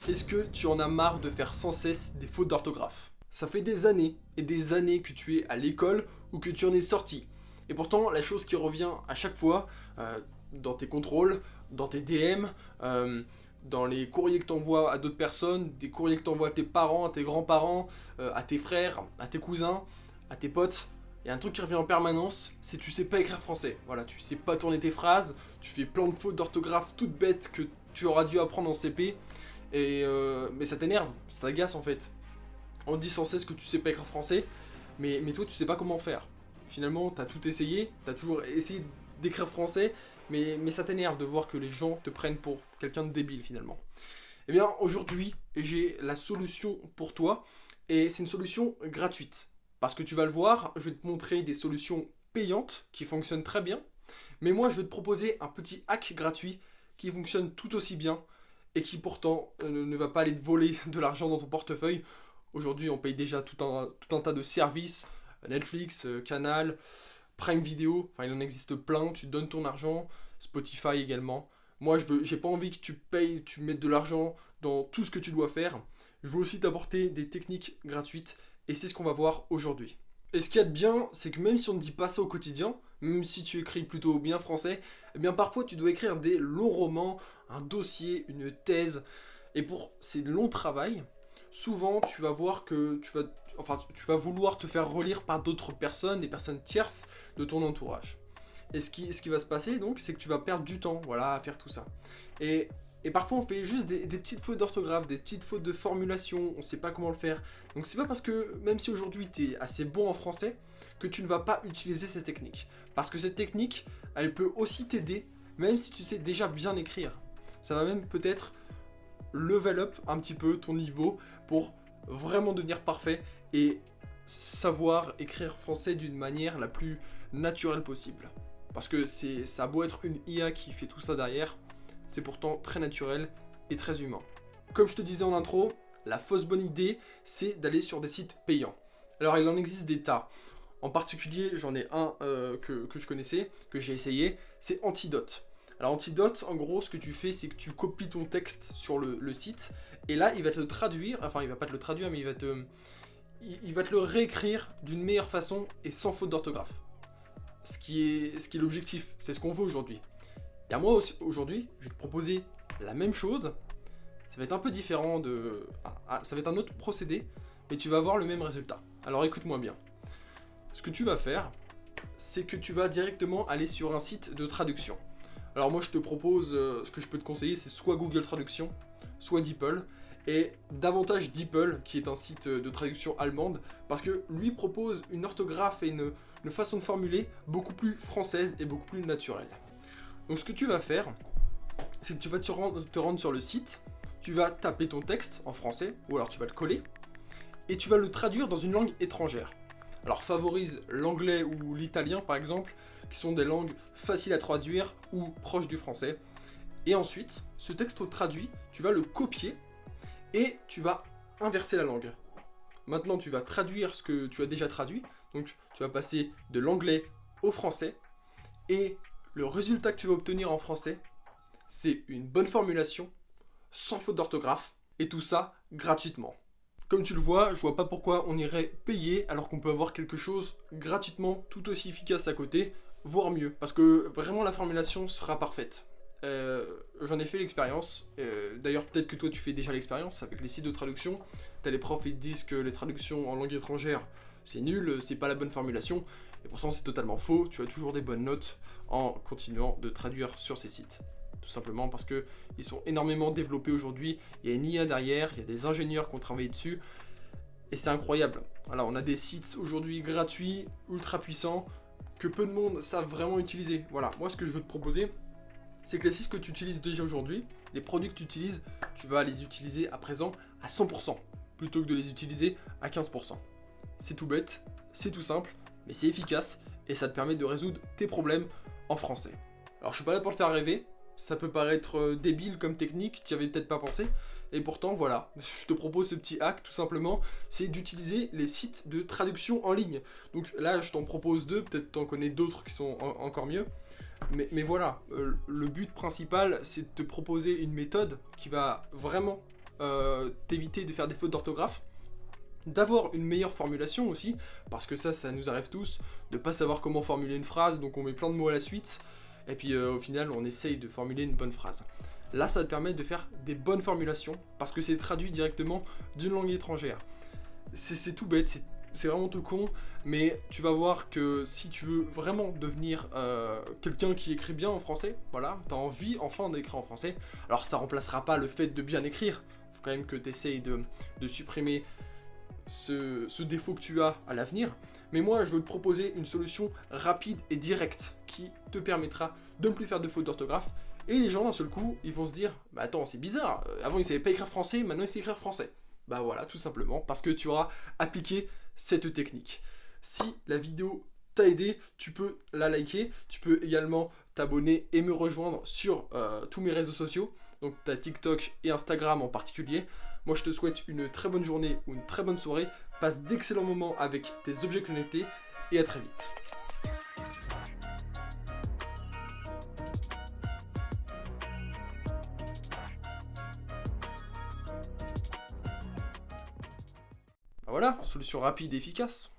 Est-ce que tu en as marre de faire sans cesse des fautes d'orthographe? Ça fait des années et des années que tu es à l'école ou que tu en es sorti. Et pourtant, la chose qui revient à chaque fois, dans tes contrôles, dans tes DM, dans les courriers que tu envoies à d'autres personnes, des courriers que tu envoies à tes parents, à tes grands-parents, à tes frères, à tes cousins, à tes potes, il y a un truc qui revient en permanence, c'est que tu sais pas écrire français. Voilà, tu sais pas tourner tes phrases, tu fais plein de fautes d'orthographe toutes bêtes que tu auras dû apprendre en CP. Mais ça t'énerve, ça t'agace en fait. On dit sans cesse que tu sais pas écrire français, mais toi tu sais pas comment faire. Finalement, t'as tout essayé, t'as toujours essayé d'écrire français, mais ça t'énerve de voir que les gens te prennent pour quelqu'un de débile finalement. Eh bien, aujourd'hui, j'ai la solution pour toi, et c'est une solution gratuite. Parce que tu vas le voir, je vais te montrer des solutions payantes qui fonctionnent très bien, mais moi je vais te proposer un petit hack gratuit qui fonctionne tout aussi bien et qui pourtant ne va pas aller te voler de l'argent dans ton portefeuille. Aujourd'hui, on paye déjà tout un tas de services, Netflix, Canal, Prime Video, enfin il en existe plein, tu donnes ton argent, Spotify également. Moi, j'ai pas envie que tu payes, tu mettes de l'argent dans tout ce que tu dois faire. Je veux aussi t'apporter des techniques gratuites et c'est ce qu'on va voir aujourd'hui. Et ce qu'il y a de bien, c'est que même si on ne dit pas ça au quotidien, même si tu écris plutôt bien français, eh bien parfois tu dois écrire des longs romans, un dossier, une thèse. Et pour ces longs travails, souvent tu vas voir que tu vas vouloir te faire relire par d'autres personnes, des personnes tierces de ton entourage. Et ce qui va se passer donc, c'est que tu vas perdre du temps, voilà, à faire tout ça. Et, et parfois on fait juste des petites fautes d'orthographe, des petites fautes de formulation, on sait pas comment le faire. Donc c'est pas parce que, même si aujourd'hui tu es assez bon en français, que tu ne vas pas utiliser cette technique. Parce que cette technique, elle peut aussi t'aider, même si tu sais déjà bien écrire. Ça va même peut-être level up un petit peu ton niveau pour vraiment devenir parfait et savoir écrire français d'une manière la plus naturelle possible. Parce que ça a beau être une IA qui fait tout ça derrière, c'est pourtant très naturel et très humain. Comme je te disais en intro, la fausse bonne idée, c'est d'aller sur des sites payants. Alors il en existe des tas. En particulier, j'en ai un que je connaissais, que j'ai essayé, c'est Antidote. Alors Antidote, en gros, ce que tu fais, c'est que tu copies ton texte sur le site, et là, il va te le traduire, enfin, il va pas te le traduire, mais il va te le réécrire d'une meilleure façon et sans faute d'orthographe. Ce qui est l'objectif, c'est ce qu'on veut aujourd'hui. Et à moi aussi, aujourd'hui, je vais te proposer la même chose. Ça va être un peu différent ça va être un autre procédé, mais tu vas avoir le même résultat. Alors écoute-moi bien. Ce que tu vas faire, c'est que tu vas directement aller sur un site de traduction. Alors moi je te propose, ce que je peux te conseiller, c'est soit Google Traduction, soit DeepL, et davantage DeepL, qui est un site de traduction allemande, parce que lui propose une orthographe et une façon de formuler beaucoup plus française et beaucoup plus naturelle. Donc ce que tu vas faire, c'est que tu vas te rendre sur le site, tu vas taper ton texte en français, ou alors tu vas le coller, et tu vas le traduire dans une langue étrangère. Alors favorise l'anglais ou l'italien par exemple, qui sont des langues faciles à traduire ou proches du français. Et ensuite, ce texte traduit, tu vas le copier et tu vas inverser la langue. Maintenant, tu vas traduire ce que tu as déjà traduit, donc tu vas passer de l'anglais au français, et le résultat que tu vas obtenir en français, c'est une bonne formulation, sans faute d'orthographe, et tout ça gratuitement. Comme tu le vois, je vois pas pourquoi on irait payer alors qu'on peut avoir quelque chose gratuitement tout aussi efficace à côté, voire mieux, parce que vraiment la formulation sera parfaite. J'en ai fait l'expérience, d'ailleurs peut-être que toi tu fais déjà l'expérience avec les sites de traduction, t'as les profs ils te disent que les traductions en langue étrangère c'est nul, c'est pas la bonne formulation, et pourtant c'est totalement faux, tu as toujours des bonnes notes en continuant de traduire sur ces sites. Tout simplement parce que ils sont énormément développés aujourd'hui, il y a une IA derrière, il y a des ingénieurs qui ont travaillé dessus, et c'est incroyable. Alors on a des sites aujourd'hui gratuits, ultra puissants, que peu de monde savent vraiment utiliser. Voilà, moi ce que je veux te proposer, c'est que les sites que tu utilises déjà aujourd'hui, les produits que tu utilises, tu vas les utiliser à présent à 100%, plutôt que de les utiliser à 15%. C'est tout bête, c'est tout simple, mais c'est efficace, et ça te permet de résoudre tes problèmes en français. Alors je suis pas là pour te faire rêver, ça peut paraître débile comme technique, tu n'y avais peut-être pas pensé, et pourtant voilà, je te propose ce petit hack tout simplement, c'est d'utiliser les sites de traduction en ligne. Donc là je t'en propose deux, peut-être t'en connais d'autres qui sont encore mieux, mais voilà, le but principal c'est de te proposer une méthode qui va vraiment t'éviter de faire des fautes d'orthographe, d'avoir une meilleure formulation aussi, parce que ça nous arrive tous, de pas savoir comment formuler une phrase, donc on met plein de mots à la suite, et puis au final on essaye de formuler une bonne phrase. Là ça te permet de faire des bonnes formulations, parce que c'est traduit directement d'une langue étrangère. C'est tout bête, c'est vraiment tout con, mais tu vas voir que si tu veux vraiment devenir quelqu'un qui écrit bien en français, voilà, t'as envie enfin d'écrire en français, alors ça remplacera pas le fait de bien écrire, faut quand même que tu essayes de supprimer ce défaut que tu as à l'avenir, mais moi je veux te proposer une solution rapide et directe qui te permettra de ne plus faire de fautes d'orthographe, et les gens d'un seul coup, ils vont se dire, bah attends c'est bizarre, avant ils savaient pas écrire français, maintenant ils savent écrire français. Bah voilà, tout simplement, parce que tu auras appliqué cette technique. Si la vidéo t'a aidé, tu peux la liker, tu peux également t'abonner et me rejoindre sur tous mes réseaux sociaux, donc t'as TikTok et Instagram en particulier. Moi je te souhaite une très bonne journée ou une très bonne soirée, passe d'excellents moments avec tes objets connectés et à très vite. Voilà, solution rapide et efficace.